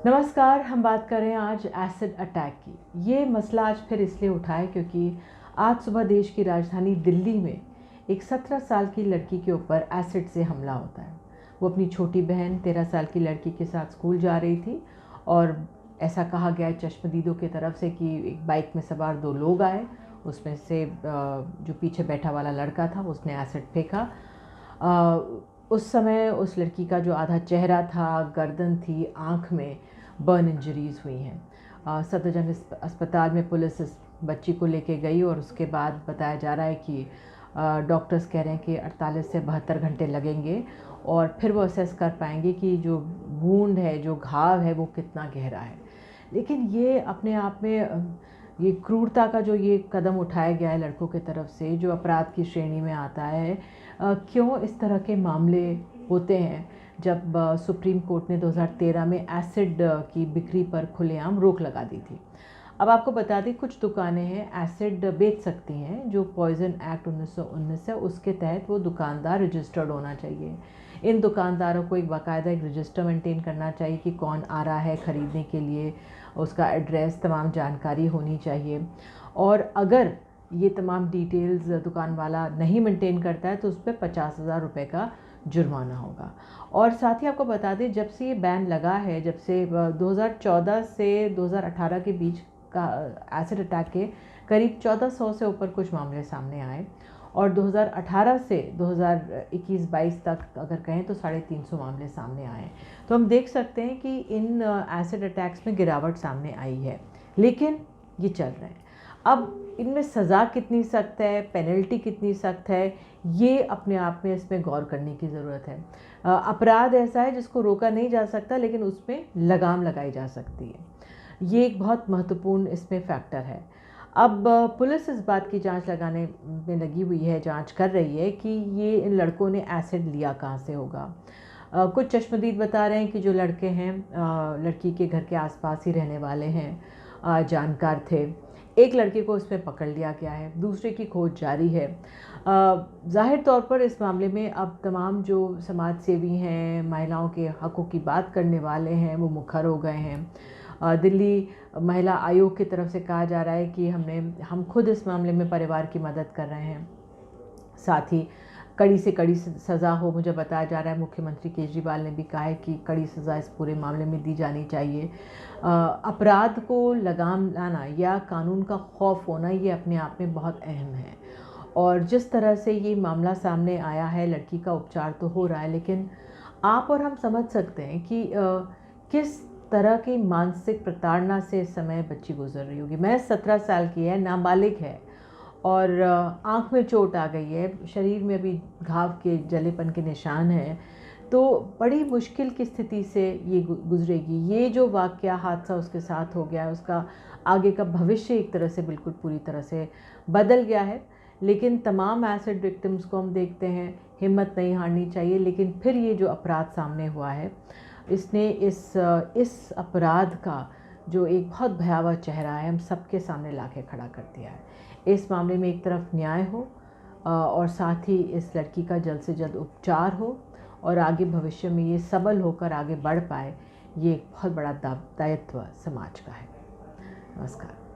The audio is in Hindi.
नमस्कार। हम बात कर रहे हैं आज एसिड अटैक की। ये मसला आज फिर इसलिए उठा है क्योंकि आज सुबह देश की राजधानी दिल्ली में एक 17 साल की लड़की के ऊपर एसिड से हमला होता है। वो अपनी छोटी बहन 13 साल की लड़की के साथ स्कूल जा रही थी और ऐसा कहा गया है चश्मदीदों की तरफ से कि एक बाइक में सवार 2 लोग आए, उसमें से जो पीछे बैठा वाला लड़का था उसने एसिड फेंका। उस समय उस लड़की का जो आधा चेहरा था, गर्दन थी, आँख में बर्न इंजरीज़ हुई हैं। सफदरजंग अस्पताल में पुलिस इस बच्ची को लेके गई और उसके बाद बताया जा रहा है कि डॉक्टर्स कह रहे हैं कि 48 से 72 घंटे लगेंगे और फिर वो असेस कर पाएंगे कि जो वूंड है, जो घाव है, वो कितना गहरा है। लेकिन ये अपने आप में ये क्रूरता का जो ये कदम उठाया गया है लड़कों की तरफ से, जो अपराध की श्रेणी में आता है, क्यों इस तरह के मामले होते हैं जब सुप्रीम कोर्ट ने 2013 में एसिड की बिक्री पर खुलेआम रोक लगा दी थी। अब आपको बता दें, कुछ दुकानें हैं एसिड बेच सकती हैं, जो पॉइजन एक्ट 1919 है उसके तहत वो दुकानदार रजिस्टर्ड होना चाहिए। इन दुकानदारों को एक बाकायदा एक रजिस्टर मेंटेन करना चाहिए कि कौन आ रहा है ख़रीदने के लिए, उसका एड्रेस, तमाम जानकारी होनी चाहिए। और अगर ये तमाम डिटेल्स दुकान वाला नहीं मेंटेन करता है तो उस पर 50,000 रुपये का जुर्माना होगा। और साथ ही आपको बता दें, जब से ये बैन लगा है, जब से 2014 से 2018 के बीच का एसिड अटैक के करीब 1400 से ऊपर कुछ मामले सामने आए और 2018 से 2021-22 तक अगर कहें तो 350 मामले सामने आए। तो हम देख सकते हैं कि इन एसिड अटैक्स में गिरावट सामने आई है, लेकिन ये चल रहे हैं। अब इनमें सज़ा कितनी सख्त है, पेनल्टी कितनी सख्त है, ये अपने आप में इसमें गौर करने की ज़रूरत है। अपराध ऐसा है जिसको रोका नहीं जा सकता, लेकिन उसमें लगाम लगाई जा सकती है। ये एक बहुत महत्वपूर्ण इसमें फैक्टर है। अब पुलिस इस बात की जांच लगाने में लगी हुई है, जांच कर रही है कि ये इन लड़कों ने एसिड लिया कहाँ से होगा। कुछ चश्मदीद बता रहे हैं कि जो लड़के हैं लड़की के घर के आसपास ही रहने वाले हैं, जानकार थे। एक लड़के को इसमें पकड़ लिया गया है, दूसरे की खोज जारी है। ज़ाहिर तौर पर इस मामले में अब तमाम जो समाज सेवी हैं, महिलाओं के हक़ों की बात करने वाले हैं, वो मुखर हो गए हैं। दिल्ली महिला आयोग की तरफ से कहा जा रहा है कि हम खुद इस मामले में परिवार की मदद कर रहे हैं, साथ ही कड़ी से कड़ी सज़ा हो। मुझे बताया जा रहा है मुख्यमंत्री केजरीवाल ने भी कहा है कि कड़ी सज़ा इस पूरे मामले में दी जानी चाहिए। अपराध को लगाम लाना या कानून का खौफ होना, ये अपने आप में बहुत अहम है। और जिस तरह से ये मामला सामने आया है, लड़की का उपचार तो हो रहा है, लेकिन आप और हम समझ सकते हैं कि किस तरह की मानसिक प्रताड़ना से इस समय बच्ची गुजर रही होगी। मैं 17 साल की है, नाबालिग है और आँख में चोट आ गई है, शरीर में अभी घाव के जलेपन के निशान हैं, तो बड़ी मुश्किल की स्थिति से ये गुजरेगी। ये जो वाक़या, हादसा उसके साथ हो गया है, उसका आगे का भविष्य एक तरह से बिल्कुल पूरी तरह से बदल गया है। लेकिन तमाम एसिड विक्टिम्स को हम देखते हैं, हिम्मत नहीं हारनी चाहिए। लेकिन फिर ये जो अपराध सामने हुआ है, इसने इस अपराध का जो एक बहुत भयावह चेहरा है, हम सबके सामने ला के खड़ा कर दिया है। इस मामले में एक तरफ न्याय हो और साथ ही इस लड़की का जल्द से जल्द उपचार हो और आगे भविष्य में ये सबल होकर आगे बढ़ पाए, ये एक बहुत बड़ा दायित्व समाज का है। नमस्कार।